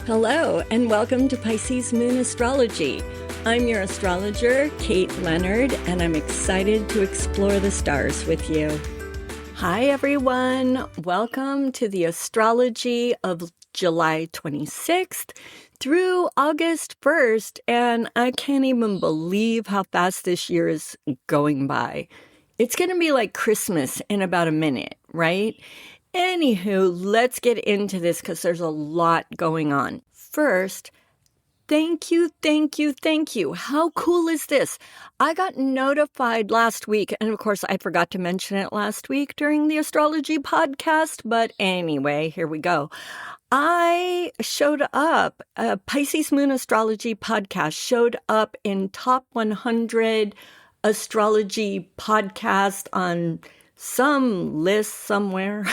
Hello, and welcome to Pisces Moon Astrology. I'm your astrologer, Kate Leonard, and I'm excited to explore the stars with you. Hi, everyone. Welcome to the astrology of July 26th through August 1st, and I can't even believe how fast this year is going by. It's going to be like Christmas in about a minute, right? Anywho, let's get into this because there's a lot going on. First, thank you. How cool is this? I got notified last week, and of course, I forgot to mention it last week during the astrology podcast, but anyway, here we go. I showed up, Pisces Moon Astrology podcast showed up in top 100 astrology podcast on some list somewhere.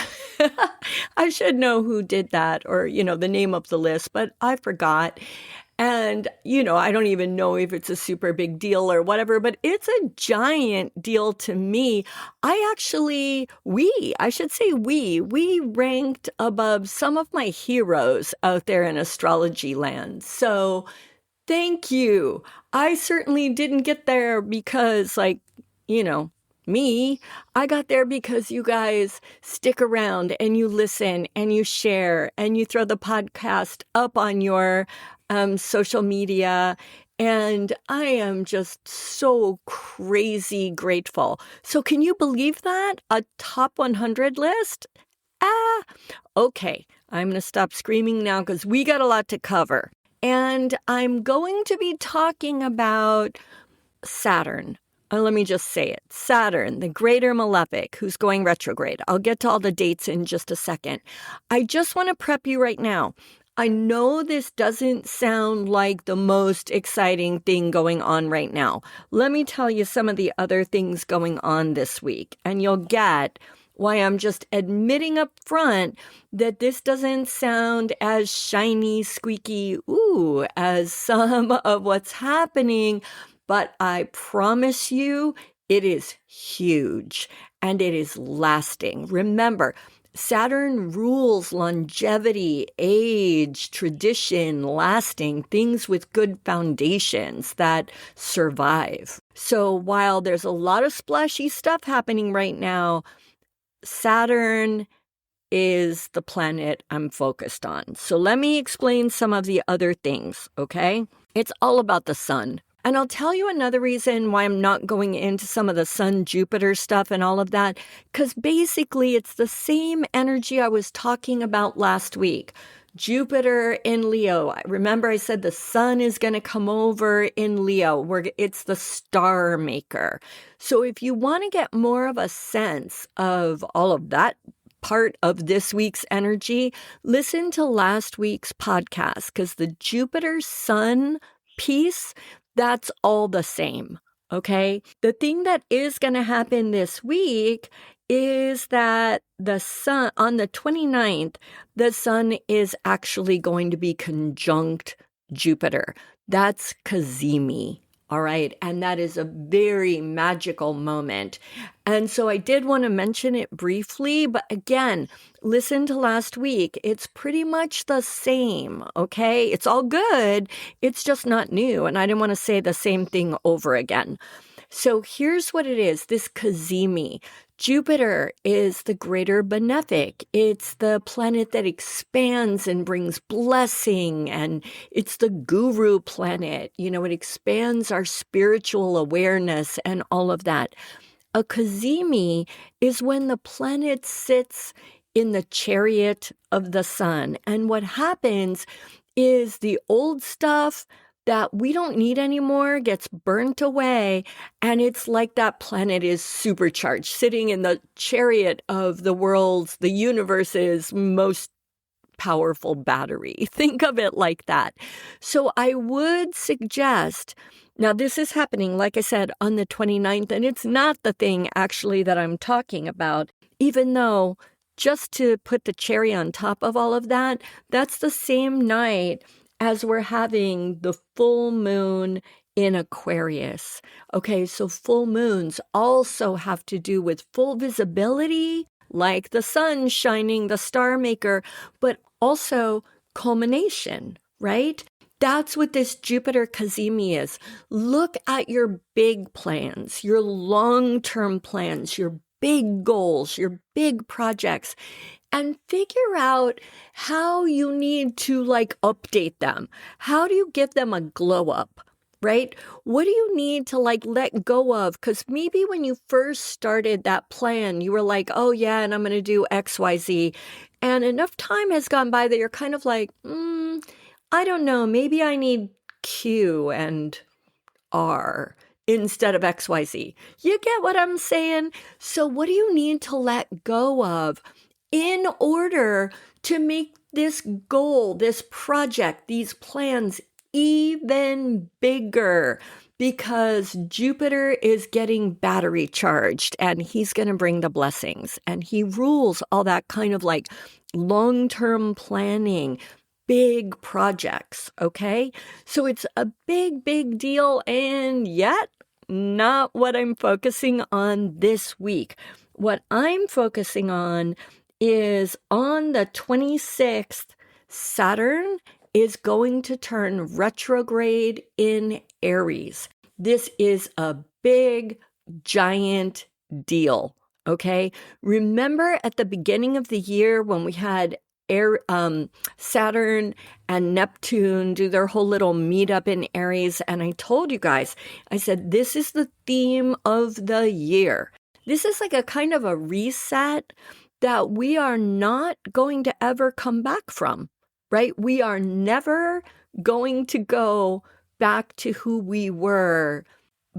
I should know who did that or, the name of the list, but I forgot. And, I don't even know if it's a super big deal or whatever, but it's a giant deal to me. We ranked above some of my heroes out there in astrology land. So thank you. I certainly didn't get there because me, I got there because you guys stick around and you listen and you share and you throw the podcast up on your social media. And I am just so crazy grateful. So can you believe that? A top 100 list? Okay. I'm going to stop screaming now because we got a lot to cover. And I'm going to be talking about Saturn. Let me just say it. Saturn, the greater malefic, who's going retrograde. I'll get to all the dates in just a second. I just want to prep you right now. I know this doesn't sound like the most exciting thing going on right now. Let me tell you some of the other things going on this week, and you'll get why I'm just admitting up front that this doesn't sound as shiny, squeaky, as some of what's happening. But I promise you, it is huge and it is lasting. Remember, Saturn rules longevity, age, tradition, lasting, things with good foundations that survive. So while there's a lot of splashy stuff happening right now, Saturn is the planet I'm focused on. So let me explain some of the other things, okay? It's all about the sun. And I'll tell you another reason why I'm not going into some of the Sun-Jupiter stuff and all of that, because basically it's the same energy I was talking about last week. Jupiter in Leo. Remember I said the sun is going to come over in Leo, where it's the star maker. So if you want to get more of a sense of all of that part of this week's energy, listen to last week's podcast, because the Jupiter-Sun piece, that's all the same, okay? The thing that is going to happen this week is that the sun, on the 29th, the sun is actually going to be conjunct Jupiter. That's cazimi, all right? And that is a very magical moment. And so I did want to mention it briefly, but again, listen to last week. It's pretty much the same, okay? It's all good. It's just not new. And I didn't want to say the same thing over again. So here's what it is, this cazimi. Jupiter is the greater benefic. It's the planet that expands and brings blessing, and it's the guru planet. It expands our spiritual awareness and all of that. A cazimi is when the planet sits in the chariot of the sun. And what happens is the old stuff that we don't need anymore gets burnt away. And it's like that planet is supercharged, sitting in the chariot of the universe's most powerful battery. Think of it like that. So I would suggest, now this is happening, like I said, on the 29th, and it's not the thing actually that I'm talking about, even though just to put the cherry on top of all of that, that's the same night as we're having the full moon in Aquarius. Okay, so full moons also have to do with full visibility, like the sun shining, the star maker, but also culmination, right? That's what this Jupiter cazimi is. Look at your big plans, your long-term plans, your big goals, your big projects, and figure out how you need to update them. How do you give them a glow up? Right? What do you need to let go of? Because maybe when you first started that plan, you were like, oh yeah, and I'm going to do XYZ. And enough time has gone by that you're kind of like, I don't know, maybe I need Q and R instead of XYZ. You get what I'm saying? So what do you need to let go of in order to make this goal, this project, these plans even bigger? Because Jupiter is getting battery charged and he's going to bring the blessings, and he rules all that kind of long-term planning, big projects, okay? So it's a big, big deal, and yet not what I'm focusing on this week. What I'm focusing on is on the 26th, Saturn is going to turn retrograde in Aries. This is a big, giant deal, okay? Remember at the beginning of the year when we had Saturn and Neptune do their whole little meetup in Aries, and I told you guys, I said, this is the theme of the year. This is like a kind of a reset that we are not going to ever come back from, right? We are never going to go back to who we were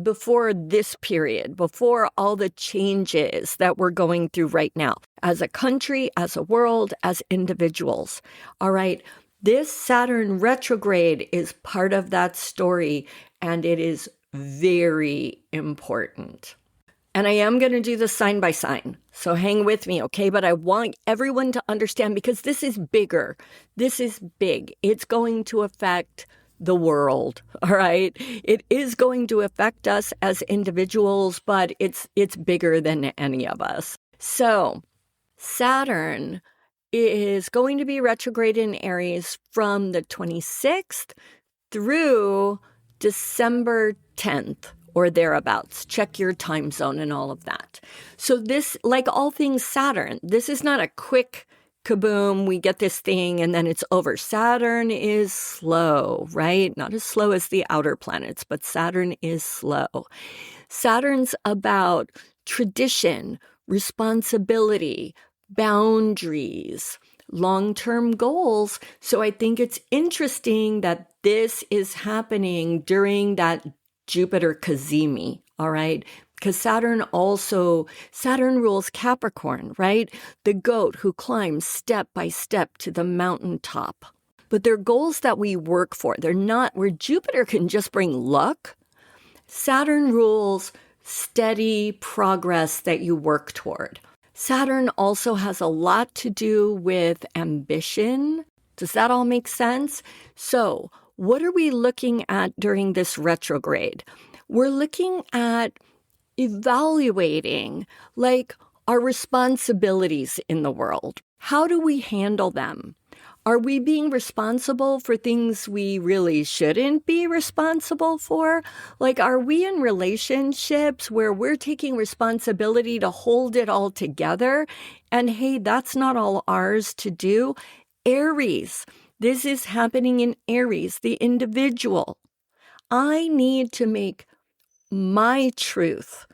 before this period, before all the changes that we're going through right now, as a country, as a world, as individuals. All right, this Saturn retrograde is part of that story, and it is very important. And I am going to do this sign by sign, so hang with me, okay? But I want everyone to understand, because this is bigger. This is big. It's going to affect the world, all right? It is going to affect us as individuals, but it's bigger than any of us. So Saturn is going to be retrograde in Aries from the 26th through December 10th or thereabouts. Check your time zone and all of that. So this, like all things Saturn, this is not a quick kaboom, we get this thing and then it's over. Saturn is slow, right? Not as slow as the outer planets, but Saturn is slow. Saturn's about tradition, responsibility, boundaries, long-term goals. So I think it's interesting that this is happening during that Jupiter cazimi, all right? Because Saturn rules Capricorn, right? The goat who climbs step by step to the mountaintop. But they're goals that we work for. They're not where Jupiter can just bring luck. Saturn rules steady progress that you work toward. Saturn also has a lot to do with ambition. Does that all make sense? So, what are we looking at during this retrograde? We're looking at evaluating our responsibilities in the world. How do we handle them? Are we being responsible for things we really shouldn't be responsible for? Are we in relationships where we're taking responsibility to hold it all together? And hey, that's not all ours to do. Aries, this is happening in Aries, the individual. I need to make my truth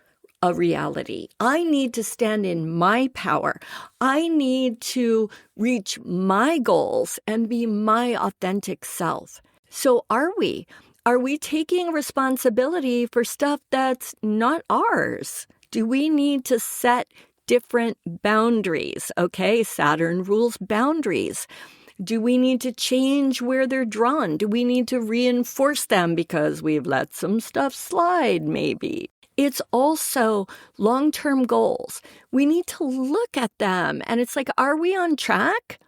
a reality. I need to stand in my power. I need to reach my goals and be my authentic self. So are we? Are we taking responsibility for stuff that's not ours? Do we need to set different boundaries? Okay, Saturn rules boundaries. Do we need to change where they're drawn? Do we need to reinforce them because we've let some stuff slide, maybe? It's also long-term goals. We need to look at them. And it's are we on track?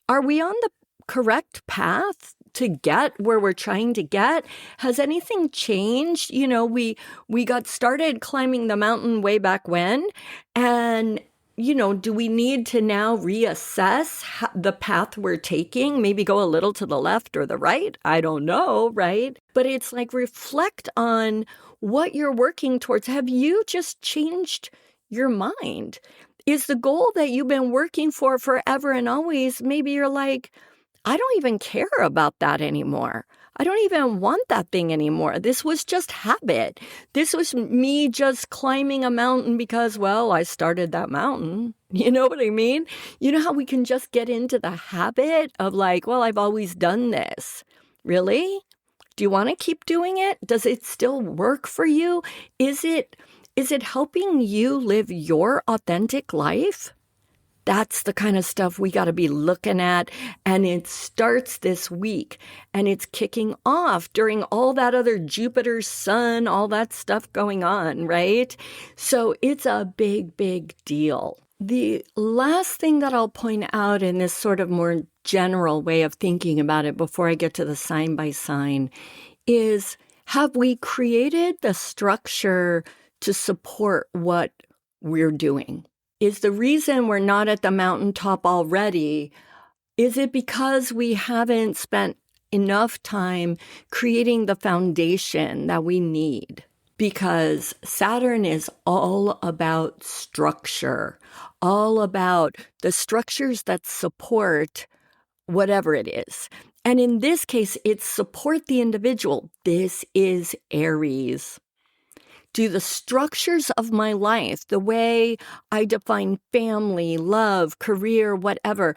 Are we on the correct path to get where we're trying to get? Has anything changed? We got started climbing the mountain way back when, and do we need to now reassess the path we're taking? Maybe go a little to the left or the right? I don't know, right? But it's like reflect on what you're working towards. Have you just changed your mind? Is the goal that you've been working for forever and always, maybe you're like, I don't even care about that anymore. I don't even want that thing anymore. This was just habit. This was me just climbing a mountain because, well, I started that mountain. You know what I mean? You know how we can just get into the habit of like, well, I've always done this. Really? Do you want to keep doing it? Does it still work for you? Is it helping you live your authentic life? That's the kind of stuff we got to be looking at. And it starts this week and it's kicking off during all that other Jupiter, Sun, all that stuff going on, right? So it's a big, big deal. The last thing that I'll point out in this sort of more general way of thinking about it before I get to the sign by sign is, have we created the structure to support what we're doing? Is the reason we're not at the mountaintop already, is it because we haven't spent enough time creating the foundation that we need? Because Saturn is all about structure, all about the structures that support whatever it is. And in this case, it's support the individual. This is Aries. Do the structures of my life, the way I define family, love, career, whatever,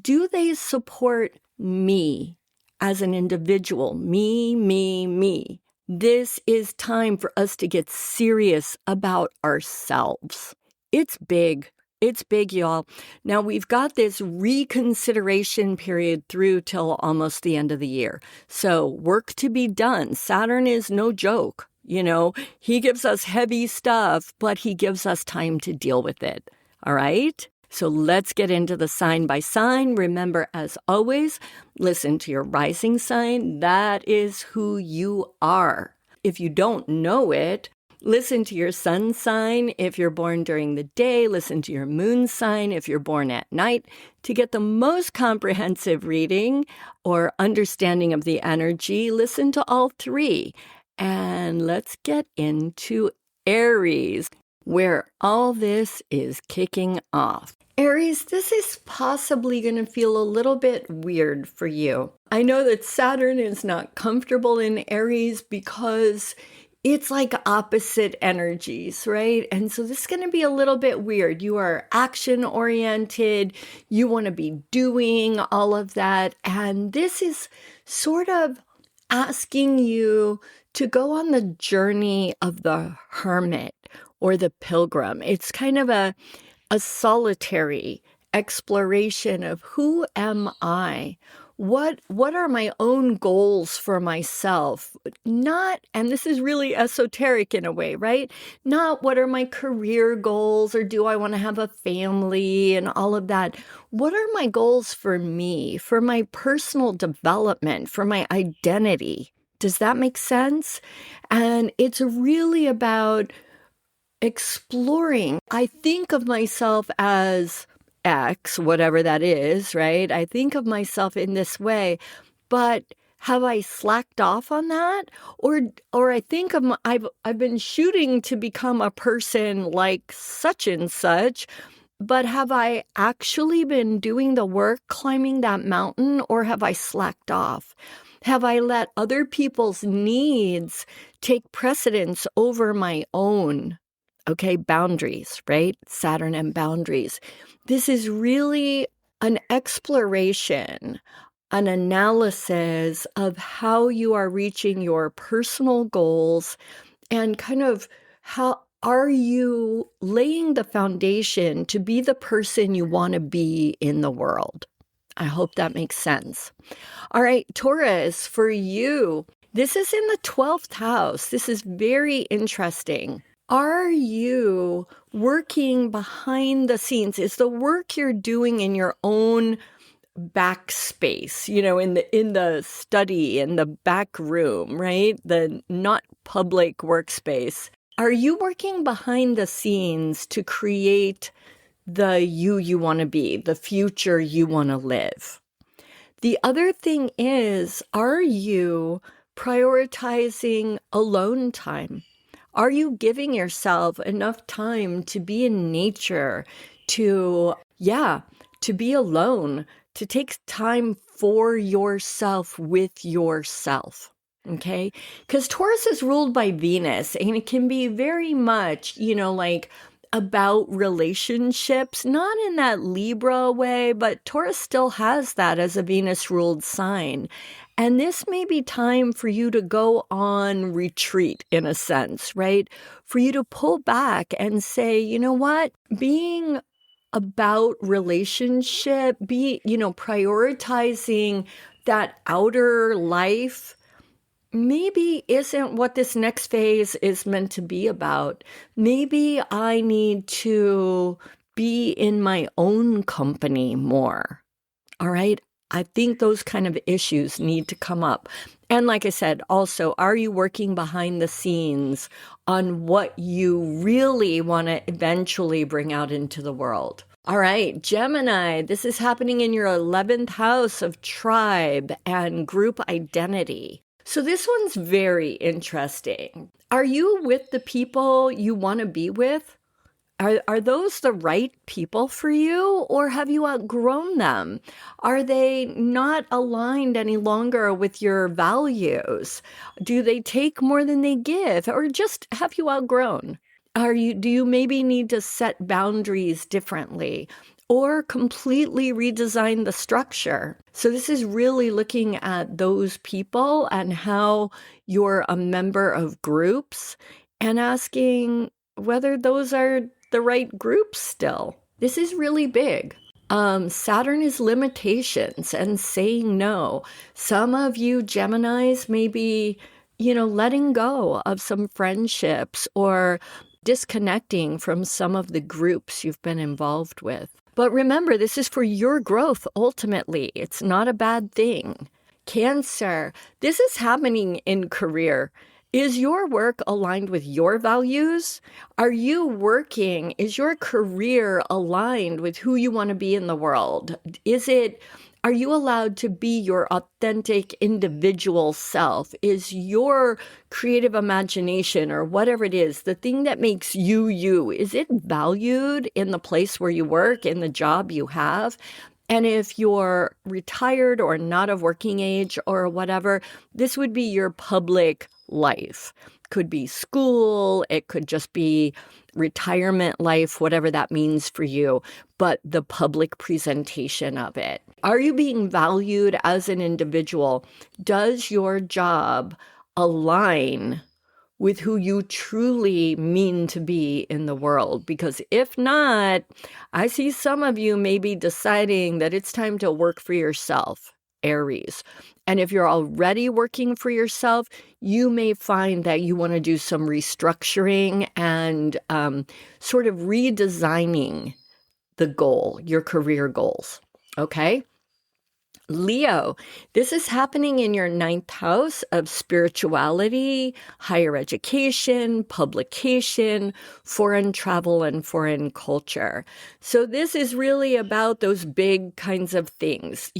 do they support me as an individual? Me. This is time for us to get serious about ourselves. It's big. It's big, y'all. Now, we've got this reconsideration period through till almost the end of the year. So work to be done. Saturn is no joke. He gives us heavy stuff, but he gives us time to deal with it. All right? So let's get into the sign by sign. Remember, as always, listen to your rising sign. That is who you are. If you don't know it, listen to your sun sign. If you're born during the day, listen to your moon sign if you're born at night to get the most comprehensive reading or understanding of the energy. Listen to all three. And let's get into Aries, where all this is kicking off. Aries, this is possibly going to feel a little bit weird for you. I know that Saturn is not comfortable in Aries because it's like opposite energies, right? And so this is going to be a little bit weird. You are action-oriented. You want to be doing all of that. And this is sort of asking you to go on the journey of the hermit or the pilgrim. It's kind of a solitary exploration of who am I? What are my own goals for myself? Not, and this is really esoteric in a way, right? Not what are my career goals or do I want to have a family and all of that. What are my goals for me, for my personal development, for my identity? Does that make sense? And it's really about exploring. I think of myself as X, whatever that is, right? I think of myself in this way, but have I slacked off on that? Or I think of I've been shooting to become a person like such and such, but have I actually been doing the work, climbing that mountain, or have I slacked off? Have I let other people's needs take precedence over my own? Okay, boundaries, right? Saturn and boundaries. This is really an exploration, an analysis of how you are reaching your personal goals and kind of how are you laying the foundation to be the person you want to be in the world. I hope that makes sense. All right, Taurus, for you, this is in the 12th house. This is very interesting. Are you working behind the scenes? Is the work you're doing in your own backspace, in the study, in the back room, right? The not public workspace. Are you working behind the scenes to create the you want to be, the future you want to live. The other thing is, are you prioritizing alone time? Are you giving yourself enough time to be in nature, to be alone, to take time for yourself with yourself? Okay? Because Taurus is ruled by Venus, and it can be very much, like about relationships, not in that Libra way, but Taurus still has that as a Venus ruled sign. And this may be time for you to go on retreat in a sense, right? For you to pull back and say, you know what? Being about relationship, prioritizing that outer life maybe isn't what this next phase is meant to be about. Maybe I need to be in my own company more. All right. I think those kind of issues need to come up. And like I said, also, are you working behind the scenes on what you really want to eventually bring out into the world? All right, Gemini, this is happening in your 11th house of tribe and group identity. So this one's very interesting. Are you with the people you want to be with? Are those the right people for you, or have you outgrown them? Are they not aligned any longer with your values? Do they take more than they give, or just have you outgrown? Do you maybe need to set boundaries differently or completely redesign the structure? So this is really looking at those people and how you're a member of groups and asking whether those are the right groups still. This is really big. Saturn is limitations and saying no. Some of you Geminis may be, letting go of some friendships or disconnecting from some of the groups you've been involved with. But remember, this is for your growth ultimately. It's not a bad thing. Cancer, this is happening in career. Is your work aligned with your values? Are you working? Is your career aligned with who you want to be in the world? Are you allowed to be your authentic individual self? Is your creative imagination or whatever it is, the thing that makes you you, is it valued in the place where you work, in the job you have? And if you're retired or not of working age or whatever, this would be your public life. Could be school, it could just be retirement life, whatever that means for you, but the public presentation of it. Are you being valued as an individual? Does your job align with who you truly mean to be in the world? Because if not, I see some of you maybe deciding that it's time to work for yourself, Aries. And if you're already working for yourself, you may find that you want to do some restructuring and sort of redesigning the goal, your career goals. Okay? Leo, this is happening in your 9th house of spirituality, higher education, publication, foreign travel, and foreign culture. So this is really about those big kinds of things.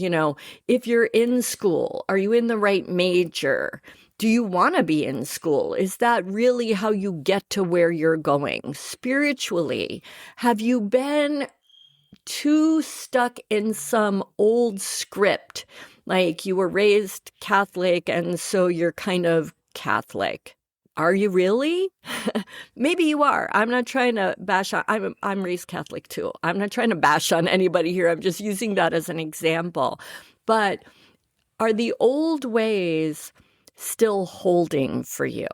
If you're in school, are you in the right major? Do you want to be in school? Is that really how you get to where you're going? Spiritually, have you been too stuck in some old script, like you were raised Catholic and so you're kind of Catholic? Are you really? Maybe you are. I'm not trying to bash on. I'm raised Catholic too. I'm not trying to bash on anybody here. I'm just using that as an example. But are the old ways still holding for you?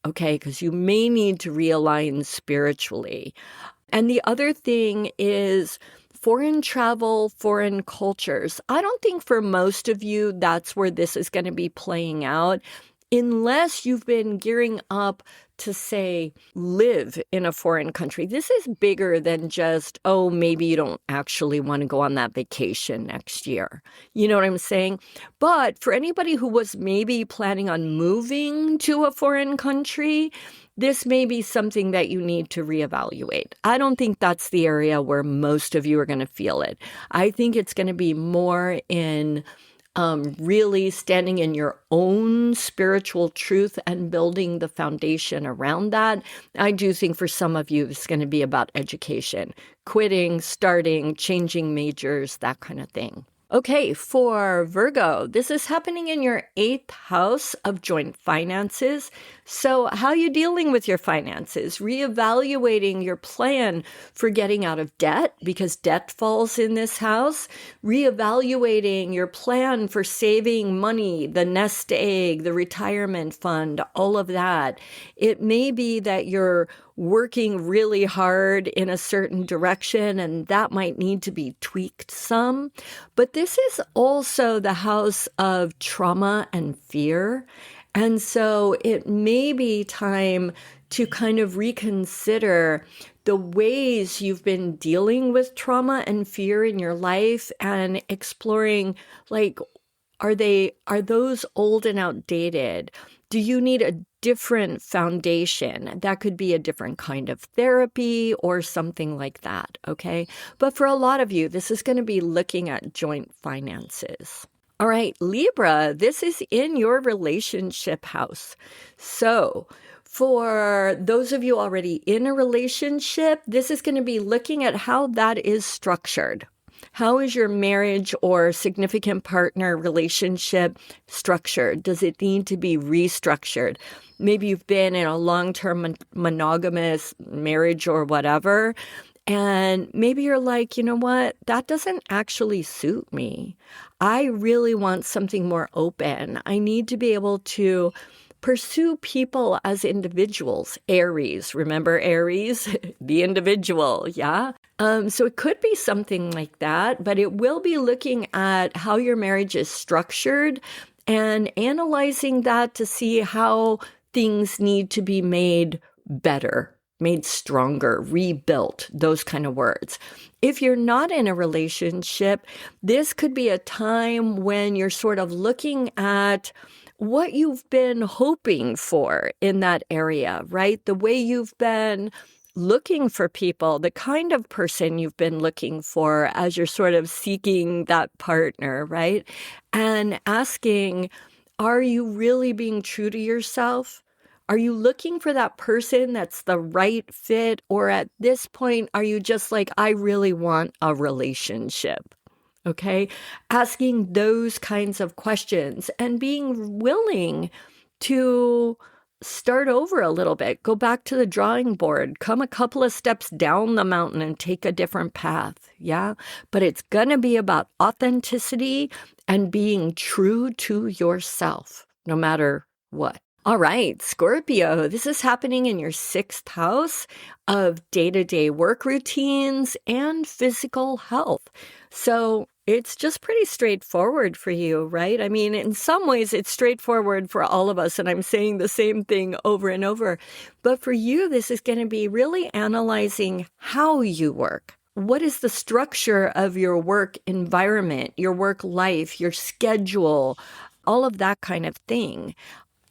Okay, because you may need to realign spiritually. And the other thing is foreign travel, foreign cultures. I don't think for most of you that's where this is going to be playing out, unless you've been gearing up to say live in a foreign country. This is bigger than just, oh, maybe you don't actually want to go on that vacation next year. You know what I'm saying? But for anybody who was maybe planning on moving to a foreign country, this may be something that you need to reevaluate. I don't think that's the area where most of you are going to feel it. I think it's going to be more in really standing in your own spiritual truth and building the foundation around that. I do think for some of you, it's going to be about education, quitting, starting, changing majors, that kind of thing. Okay, for Virgo, this is happening in your 8th house of joint finances. So how are you dealing with your finances? Reevaluating your plan for getting out of debt, because debt falls in this house. Reevaluating your plan for saving money, the nest egg, the retirement fund, all of that. It may be that you're working really hard in a certain direction, and that might need to be tweaked some. But this is also the house of trauma and fear. And so it may be time to kind of reconsider the ways you've been dealing with trauma and fear in your life and exploring, like, are those old and outdated? Do you need a different foundation? That could be a different kind of therapy or something like that, okay? But for a lot of you, this is going to be looking at joint finances. All right, Libra, this is in your relationship house. So for those of you already in a relationship, this is going to be looking at how that is structured. How is your marriage or significant partner relationship structured? Does it need to be restructured? Maybe you've been in a long-term monogamous marriage or whatever, and maybe you're like, you know what? That doesn't actually suit me. I really want something more open. I need to be able to pursue people as individuals. Aries, remember Aries? The individual, yeah? So it could be something like that, but it will be looking at how your marriage is structured and analyzing that to see how things need to be made better, made stronger, rebuilt, those kind of words. If you're not in a relationship, this could be a time when you're sort of looking at what you've been hoping for in that area, right? The way you've been looking for people, the kind of person you've been looking for as you're sort of seeking that partner, right? And asking, are you really being true to yourself? Are you looking for that person that's the right fit? Or at this point, are you just like, I really want a relationship? Okay, asking those kinds of questions and being willing to start over a little bit, go back to the drawing board, come a couple of steps down the mountain and take a different path. Yeah, but it's going to be about authenticity and being true to yourself, no matter what. All right, Scorpio, this is happening in your 6th house of day-to-day work routines and physical health. So it's just pretty straightforward for you, right? I mean, in some ways, it's straightforward for all of us, and I'm saying the same thing over and over. But for you, this is going to be really analyzing how you work. What is the structure of your work environment, your work life, your schedule, all of that kind of thing?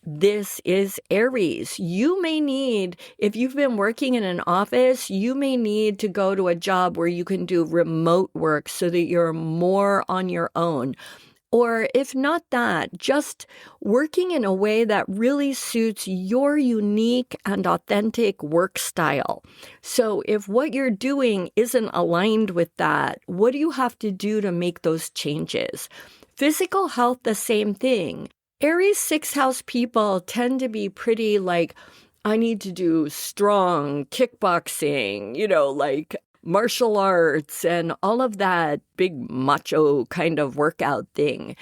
This is Aries. You may need, if you've been working in an office, you may need to go to a job where you can do remote work so that you're more on your own. Or if not that, just working in a way that really suits your unique and authentic work style. So if what you're doing isn't aligned with that, what do you have to do to make those changes? Physical health, the same thing. Aries 6th house people tend to be pretty like, I need to do strong kickboxing, like martial arts and all of that big macho kind of workout thing.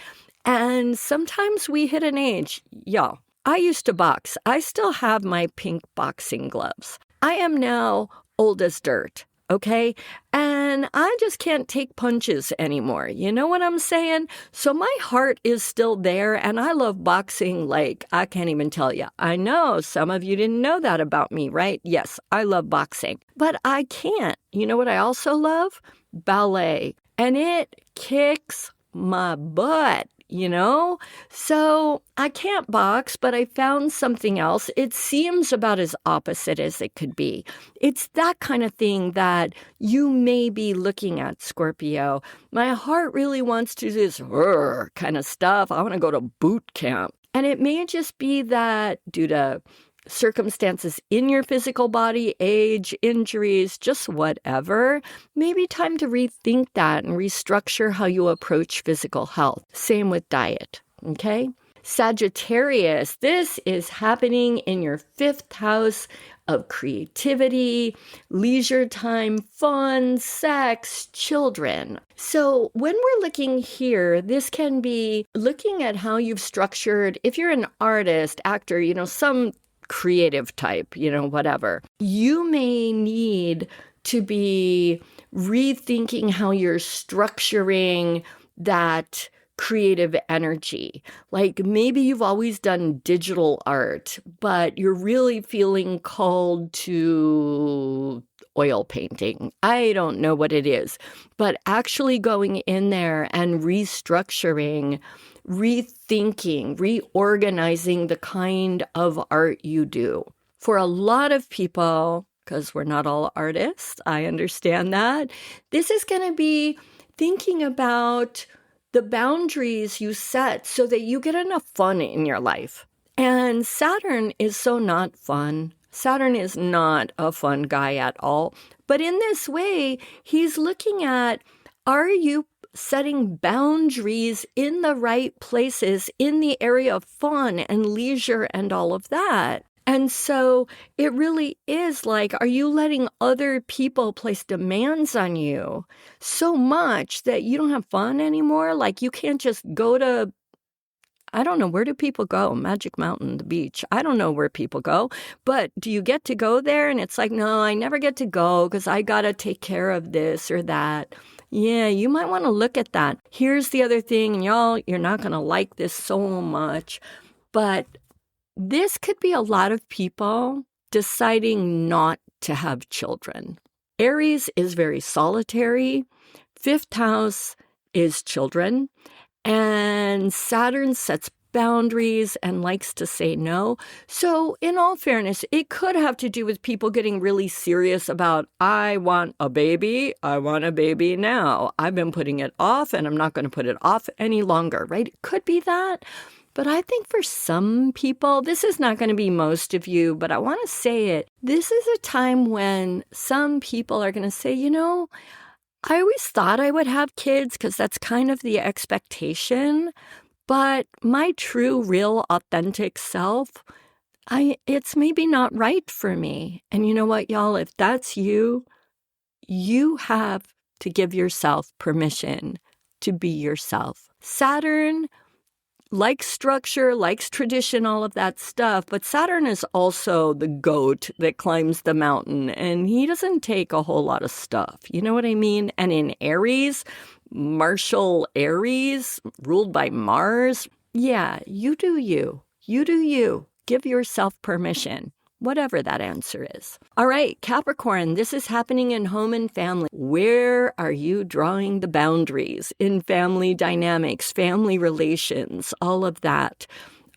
And sometimes we hit an age. Yeah, I used to box. I still have my pink boxing gloves. I am now old as dirt. okay? And I just can't take punches anymore. You know what I'm saying? So my heart is still there, and I love boxing like I can't even tell you. I know some of you didn't know that about me, right? Yes, I love boxing, but I can't. You know what I also love? Ballet. And it kicks my butt. So I can't box, but I found something else. It seems about as opposite as it could be. It's that kind of thing that you may be looking at, Scorpio. My heart really wants to do this kind of stuff. I want to go to boot camp. And it may just be that due to circumstances in your physical body, age, injuries, just whatever, maybe time to rethink that and restructure how you approach physical health. Same with diet, okay? Sagittarius, this is happening in your 5th house of creativity, leisure time, fun, sex, children. So when we're looking here, this can be looking at how you've structured, if you're an artist, actor, some creative type, whatever. You may need to be rethinking how you're structuring that creative energy. Like maybe you've always done digital art, but you're really feeling called to oil painting. I don't know what it is, but actually going in there and restructuring, rethinking, reorganizing the kind of art you do. For a lot of people, because we're not all artists, I understand that, this is going to be thinking about the boundaries you set so that you get enough fun in your life. And Saturn is so not fun. Saturn is not a fun guy at all. But in this way, he's looking at, are you setting boundaries in the right places in the area of fun and leisure and all of that? And so it really is like, are you letting other people place demands on you so much that you don't have fun anymore? Like you can't just go to, I don't know, where do people go? Magic Mountain, the beach. I don't know where people go, but do you get to go there? And it's like, no, I never get to go because I got to take care of this or that. Yeah, you might want to look at that. Here's the other thing, and y'all, you're not going to like this so much, but this could be a lot of people deciding not to have children. Aries is very solitary. 5th house is children. And Saturn sets boundaries and likes to say no. So in all fairness, it could have to do with people getting really serious about, I want a baby now. I've been putting it off and I'm not going to put it off any longer, right? It could be that. But I think for some people, this is not going to be most of you, but I want to say it. This is a time when some people are going to say, I always thought I would have kids because that's kind of the expectation. But my true, real, authentic self, it's maybe not right for me. And you know what, y'all? If that's you, you have to give yourself permission to be yourself. Saturn likes structure, likes tradition, all of that stuff. But Saturn is also the goat that climbs the mountain, and he doesn't take a whole lot of stuff. You know what I mean? And in Aries, martial Aries, ruled by Mars, yeah, you do you. You do you. Give yourself permission. Whatever that answer is. All right, Capricorn, this is happening in home and family. Where are you drawing the boundaries in family dynamics, family relations, all of that?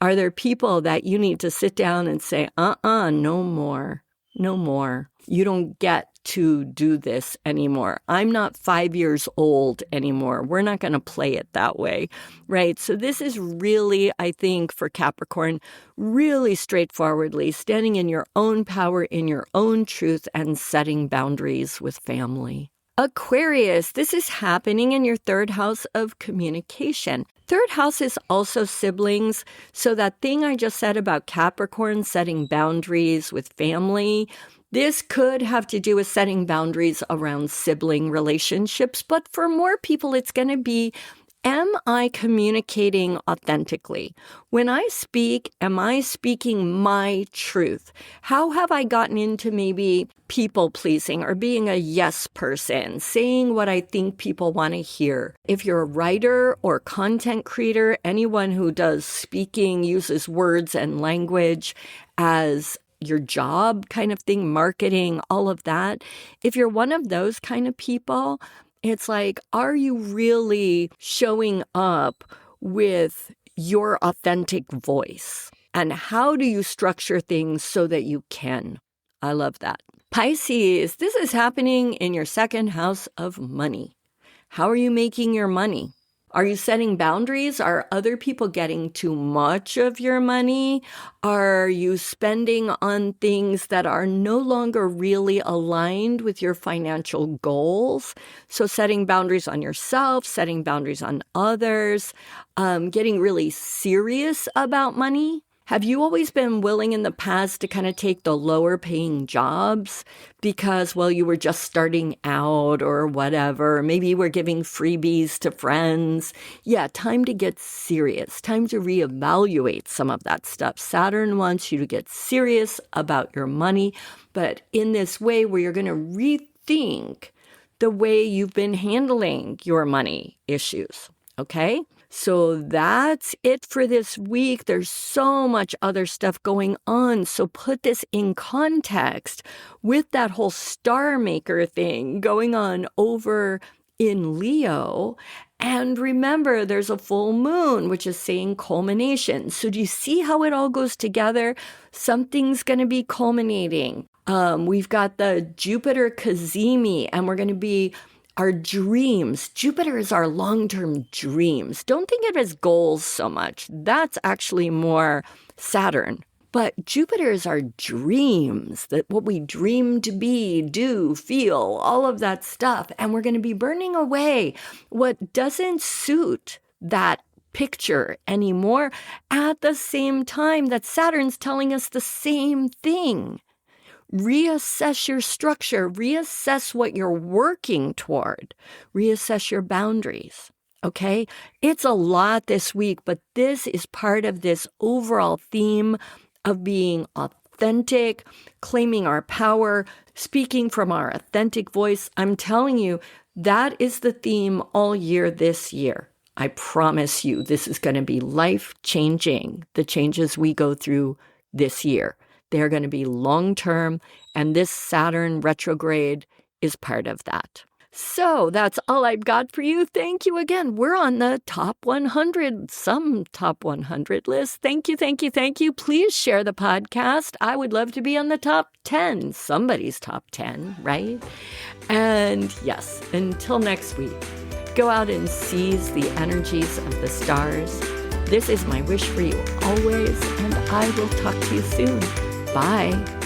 Are there people that you need to sit down and say, no more, no more. You don't get to do this anymore. I'm not 5 years old anymore. We're not going to play it that way, right? So this is really, I think, for Capricorn, really straightforwardly standing in your own power, in your own truth, and setting boundaries with family. Aquarius, this is happening in your 3rd house of communication. 3rd house is also siblings. So that thing I just said about Capricorn setting boundaries with family, this could have to do with setting boundaries around sibling relationships, but for more people, it's going to be Am I communicating authentically? When I speak, am I speaking my truth? How have I gotten into maybe people pleasing or being a yes person, saying what I think people want to hear? If you're a writer or content creator, anyone who does speaking, uses words and language as your job kind of thing, marketing, all of that. If you're one of those kind of people, it's like, are you really showing up with your authentic voice? And how do you structure things so that you can? I love that. Pisces, this is happening in your second house of money. How are you making your money? Are you setting boundaries? Are other people getting too much of your money? Are you spending on things that are no longer really aligned with your financial goals? So setting boundaries on yourself, setting boundaries on others, getting really serious about money. Have you always been willing in the past to kind of take the lower paying jobs because, well, you were just starting out or whatever? Maybe you were giving freebies to friends. Yeah, time to get serious. Time to reevaluate some of that stuff. Saturn wants you to get serious about your money, but in this way where you're going to rethink the way you've been handling your money issues. Okay? So that's it for this week. There's so much other stuff going on. So put this in context with that whole star maker thing going on over in Leo. And remember, there's a full moon, which is saying culmination. So do you see how it all goes together? Something's going to be culminating. We've got the Jupiter cazimi, and we're going to be our dreams. Jupiter is our long-term dreams. Don't think of it as goals so much. That's actually more Saturn. But Jupiter is our dreams, that what we dream to be, do, feel, all of that stuff. And we're going to be burning away what doesn't suit that picture anymore at the same time that Saturn's telling us the same thing. Reassess your structure, reassess what you're working toward, reassess your boundaries, okay? It's a lot this week, but this is part of this overall theme of being authentic, claiming our power, speaking from our authentic voice. I'm telling you, that is the theme all year this year. I promise you, this is going to be life-changing, the changes we go through this year. They're going to be long-term, and this Saturn retrograde is part of that. So that's all I've got for you. Thank you again. We're on the top 100, some top 100 list. Thank you, thank you, thank you. Please share the podcast. I would love to be on the top 10, somebody's top 10, right? And yes, until next week, go out and seize the energies of the stars. This is my wish for you always, and I will talk to you soon. Bye.